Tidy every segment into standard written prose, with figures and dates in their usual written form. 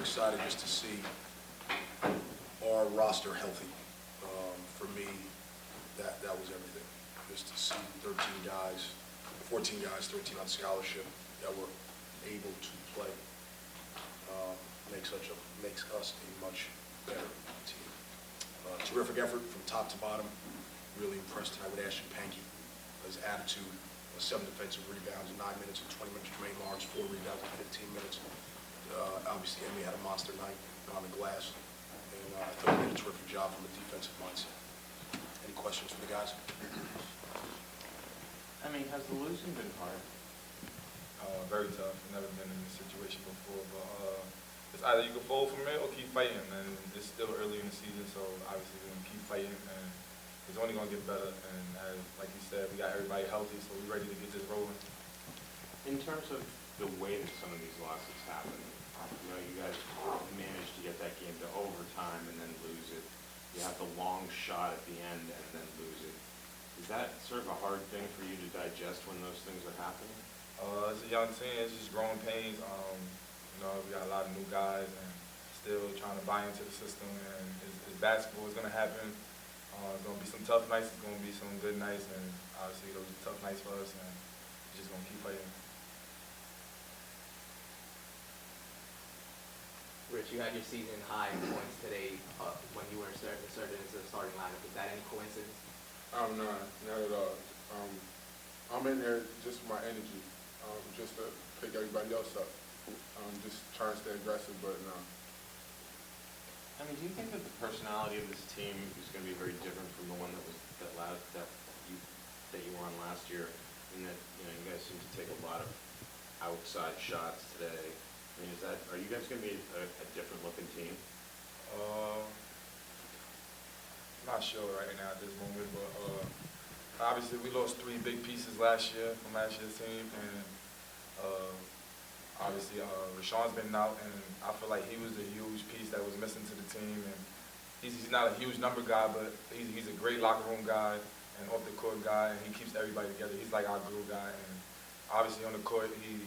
excited just to see our roster healthy. For me, that was everything. Just to see 13 guys, 14 guys, 13 on scholarship that were able to play makes us a much better team. Terrific effort from top to bottom. Really impressed tonight with Ashton Pankey. His attitude, 7 defensive rebounds in 9 minutes and 20 minutes. Jermaine Lawrence, 4 rebounds in 15 minutes. Obviously, Emmy had a monster night on the glass, and I thought he did a terrific job from a defensive mindset. Any questions for the guys? Emmy, has the losing been hard? Very tough. Never been in this situation before, but it's either you can fold from it or keep fighting, and it's still early in the season, so obviously we're going to keep fighting, and it's only going to get better, and as, like you said, we got everybody healthy, so we're ready to get this rolling. In terms of the way that some of these losses happen, you guys managed to get that game to overtime and then lose it. You have the long shot at the end and then lose it. Is that sort of a hard thing for you to digest when those things are happening? It's a young team. It's just growing pains. We got a lot of new guys and still trying to buy into the system. And it's basketball. It's going to happen. It's going to be some tough nights. It's going to be some good nights. And obviously those are tough nights for us. And we're just going to keep fighting. Rich, you had your season high in points today when you were inserted into the starting lineup. Is that any coincidence? Not at all. I'm in there just for my energy, just to pick everybody else up. Just trying to stay aggressive, but no. I mean, do you think that the personality of this team is going to be very different from the one that you were on last year? In that you guys seem to take a lot of outside shots today. I mean, are you guys going to be a different looking team? Not sure right now at this moment, but obviously we lost 3 big pieces last year from last year's team, and obviously Rashawn's been out, and I feel like he was the huge piece that was missing to the team. And he's not a huge number guy, but he's a great locker room guy and off the court guy, and he keeps everybody together. He's like our glue guy, and obviously on the court he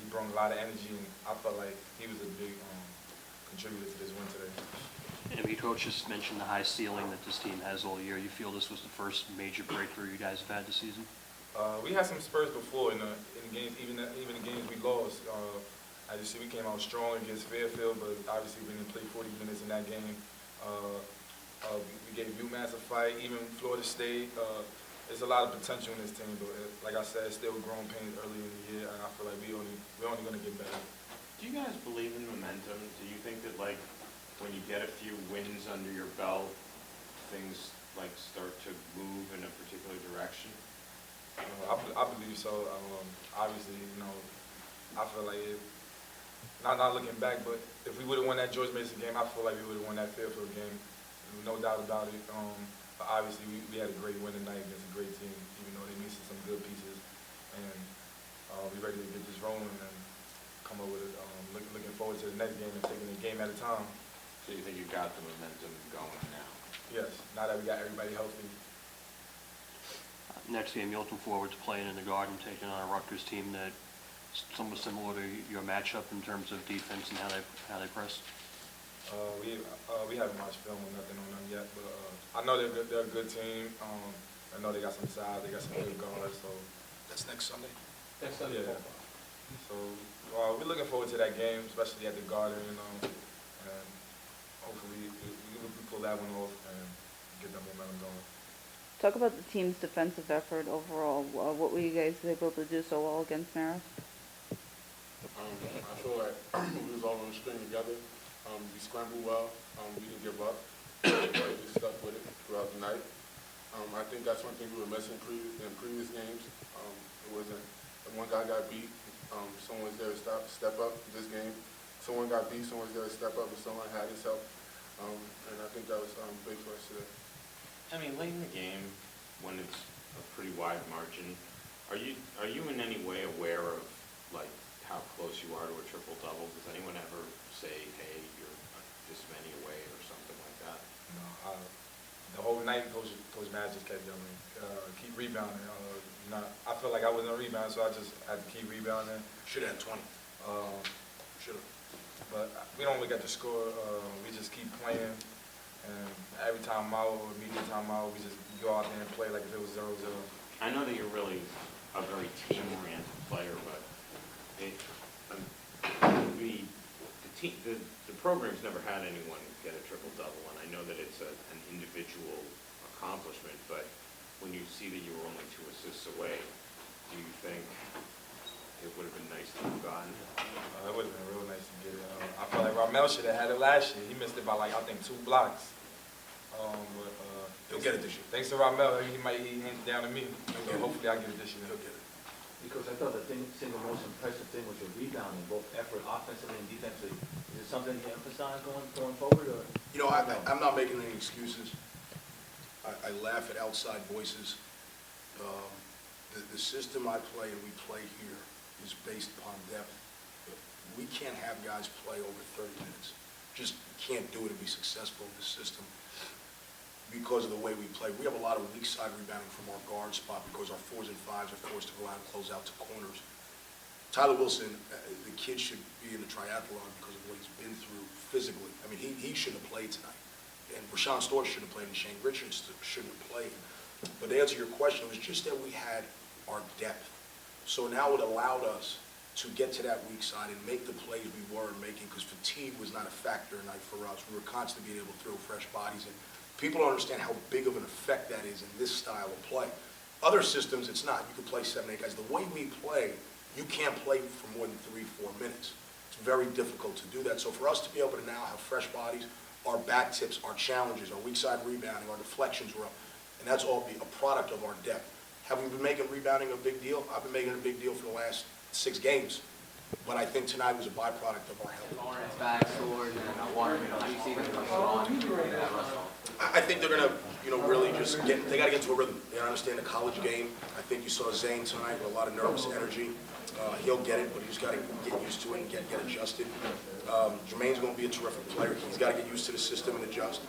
brought a lot of energy, and I felt like he was a big contributor to this win today. Emmy, Coach just mentioned the high ceiling that this team has all year. You feel this was the first major breakthrough you guys have had this season? We had some spurs before in the games, even the games we lost. As you see, we came out strong against Fairfield, but obviously we didn't play 40 minutes in that game. We gave UMass a fight, even Florida State. There's a lot of potential in this team, but like I said, it's still growing pains early in the year, and I feel like we're only going to get better. Do you guys believe in momentum? Do you think that when you get a few wins under your belt, things start to move in a particular direction? I believe so. Obviously, I feel like not looking back, but if we would have won that George Mason game, I feel like we would have won that Fairfield game, no doubt about it. But obviously, we had a great win tonight against a great team, even though they missed some good pieces, and we're ready to get this rolling and come up with it. Looking forward to the next game and taking it game at a time. So you think you got the momentum going now? Yes, now that we got everybody healthy. Next game, you're looking forward to playing in the Garden, taking on a Rutgers team that somewhat similar to your matchup in terms of defense and how they press. We haven't watched film or nothing on them yet, but I know they're good. They're a good team. I know they got some size. They got some good guards. So That's next Sunday. Next Sunday. yeah. So we're looking forward to that game, especially at the Garden. And hopefully we pull that one off and get that momentum going. Talk about the team's defensive effort overall. What were you guys able to do so well against Marist? I feel like we was all on the string together. We scrambled well. We didn't give up. We stuck with it throughout the night. I think that's one thing we were missing in previous games. It wasn't one guy got beat. Someone was there to step up. This game, someone got beat. Someone was there to step up, and someone had his help. And I think that was big for us today. I mean, late in the game, when it's a pretty wide margin, are you in any way aware of how close you are to a triple double? Does anyone ever say, "Hey, you're this many away" or something like that? No, the whole night, Coach Maz just kept telling me, keep rebounding. I feel like I wasn't a rebound, so I just had to keep rebounding. Should have had 20. Uh, Should have. But we don't look at the score. We just keep playing. And every time out or immediate time out, we just go out there and play like if it was 0-0. I know that you're really a very team-oriented player, but the program's never had anyone get a triple-double, and I know that it's an individual accomplishment, but when you see that you were only 2 assists away, do you think it would have been nice to have gotten it? It would have been real nice to get it. I feel like Ramel should have had it last year. He missed it by like, I think, 2 blocks. He'll get it this year. Thanks to Ramel, he handed it down to me. So hopefully I get it this year. He'll get it. Because I thought the single most impressive thing was your rebounding, both effort offensively and defensively. Is it something you emphasize going forward, or? You know, I'm not making any excuses. I laugh at outside voices. The system I play and we play here is based upon depth. We can't have guys play over 30 minutes. Just can't do it and be successful in this system because of the way we play. We have a lot of weak side rebounding from our guard spot because our 4s and 5s are forced to go out and close out to corners. Tyler Wilson, the kid should be in the triathlon because of what he's been through physically. I mean, he shouldn't have played tonight. And Rashawn Storrs shouldn't have played, and Shane Richards shouldn't have played. But to answer your question, it was just that we had our depth. So now it allowed us to get to that weak side and make the plays we were making, because fatigue was not a factor tonight for us. We were constantly being able to throw fresh bodies in. People don't understand how big of an effect that is in this style of play. Other systems, it's not. You can play 7, 8 guys. The way we play, you can't play for more than 3, 4 minutes. It's very difficult to do that. So for us to be able to now have fresh bodies, our back tips, our challenges, our weak side rebounding, our deflections were up, and that's all a product of our depth. Have we been making rebounding a big deal? I've been making it a big deal for the last 6 games. But I think tonight was a byproduct of our health. Lawrence, back, Sword, and Waterman, how do you see them coming along in that rush off? I think they're going to, really just they got to get to a rhythm. They understand the college game. I think you saw Zane tonight with a lot of nervous energy. He'll get it, but he's got to get used to it and get adjusted. Jermaine's going to be a terrific player. He's got to get used to the system and adjust.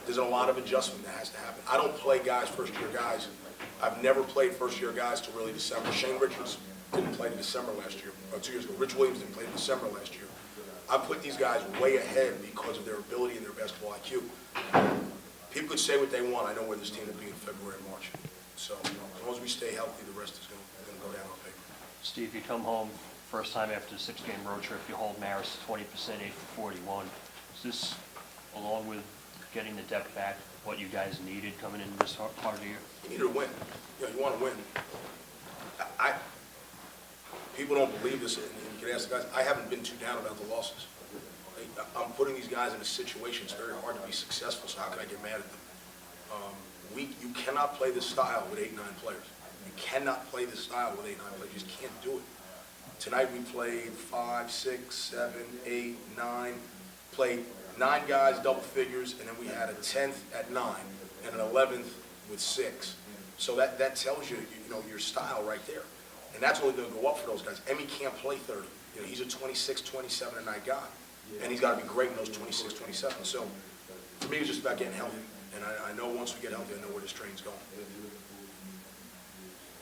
There's a lot of adjustment that has to happen. I don't play guys, first-year guys. I've never played first-year guys till really December. Shane Richards didn't play in December last year, or 2 years ago. Rich Williams didn't play in December last year. I put these guys way ahead because of their ability and their basketball IQ. People could say what they want. I know where this team will be in February and March. So as long as we stay healthy, the rest is going to go down on paper. Steve, you come home first time after the 6-game road trip, you hold Marist 20%, 8 for 41. Is this, along with getting the depth back, what you guys needed coming into this part of the year? You need to win. You want to win. People don't believe this, and you can ask the guys. I haven't been too down about the losses. I'm putting these guys in a situation. It's very hard to be successful, so how can I get mad at them? You cannot play this style with 8, 9 players. You cannot play this style with 8, 9 players. You just can't do it. Tonight we played 5, 6, 7, 8, 9. Played 9 guys, double figures, and then we had a 10th at 9 and an 11th with 6. So that tells you, your style right there. And that's only going to go up for those guys. Emmy can't play 30. He's a 26, 27 a night guy. And he's got to be great in those 26, 27. So for me, it's just about getting healthy. And I know once we get healthy, I know where this train's going.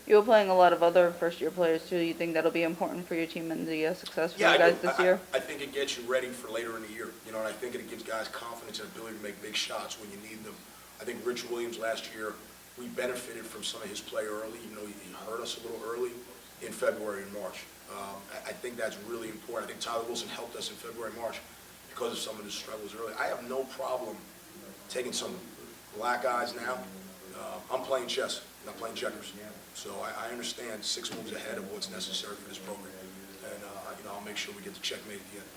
You were playing a lot of other first-year players, too. You think that'll be important for your team and the success for you guys this year? I think it gets you ready for later in the year. And I think it gives guys confidence and ability to make big shots when you need them. I think Rich Williams last year, we benefited from some of his play early, even though he hurt us a little early in February and March. I think that's really important. I think Tyler Wilson helped us in February and March because of some of his struggles early. I have no problem taking some black eyes now. I'm playing chess, not playing checkers. So I understand 6 moves ahead of what's necessary for this program. And I'll make sure we get the checkmate at the end.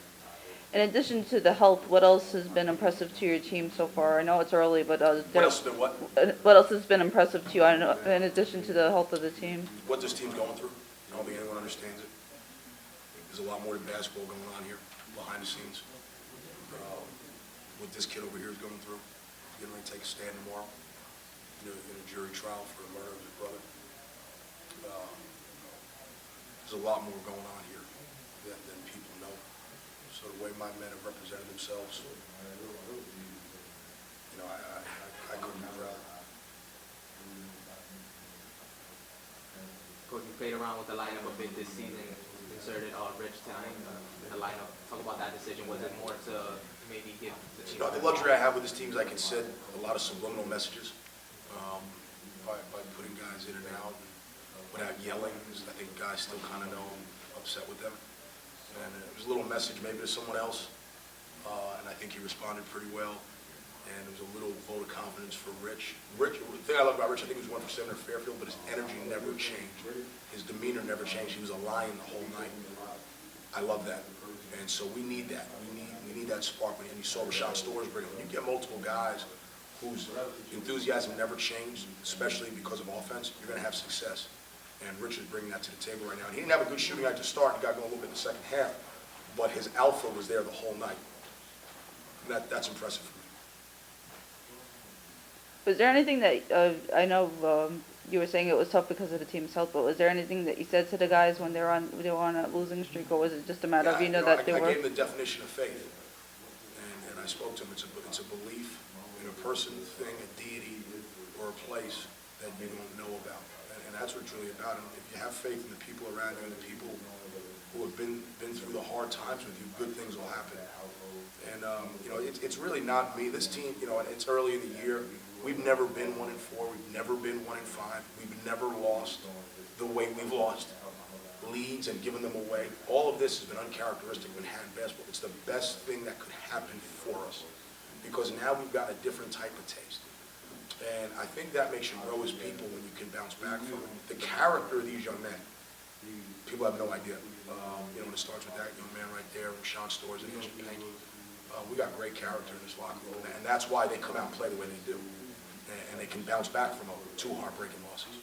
In addition to the health, what else has been impressive to your team so far? I know it's early, but What else has been what? What else has been impressive to you? I know, in addition to the health of the team. What this team's going through. I don't think anyone understands it. There's a lot more than basketball going on here, behind the scenes. What this kid over here is going through, he's getting ready to take a stand tomorrow in a jury trial for the murder of his brother. There's a lot more going on here than people know. So the way my men have represented themselves, I couldn't be proud. Coach, you played around with the lineup a bit this season. It's been inserted Rich tonight in the lineup. Talk about that decision. Was it more to maybe give the team? The luxury I have with this team is I can send a lot of subliminal messages by putting guys in and out without yelling. I think guys still kind of know I'm upset with them. And it was a little message maybe to someone else, and I think he responded pretty well. And it was a little vote of confidence for Rich. The thing I love about Rich, I think he was 1 for 7 at Fairfield, but his energy never changed. His demeanor never changed. He was a lion the whole night. I love that. And so we need that. We need that spark. And you saw Rashawn Storrs bring it. When you get multiple guys whose enthusiasm never changed, especially because of offense, you're going to have success. And Rich is bringing that to the table right now. And he didn't have a good shooting night to start. He got going a little bit in the second half. But his alpha was there the whole night. And that's impressive for me. Was there anything that, I know you were saying it was tough because of the team's health, but was there anything that you said to the guys when they were on a losing streak, or was it just a matter of that they were? I gave him the definition of faith, and I spoke to him. It's a belief in a person, thing, a deity, or a place that you don't know about, and that's what it's really about. And if you have faith in the people around you and the people who have been through the hard times with you, good things will happen. And it's really not me. This team, and it's early in the year. We've never been 1-4. We've never been 1-5. We've never lost the way we've lost leads and given them away. All of this has been uncharacteristic of Manhattan basketball. It's the best thing that could happen for us because now we've got a different type of taste. And I think that makes you grow as people when you can bounce back from it. The character of these young men, people have no idea. When it starts with that young man right there, Rashawn Storrs and Andrew Panky. We got great character in this locker room, and that's why they come out and play the way they do. And they can bounce back from 2 heartbreaking losses.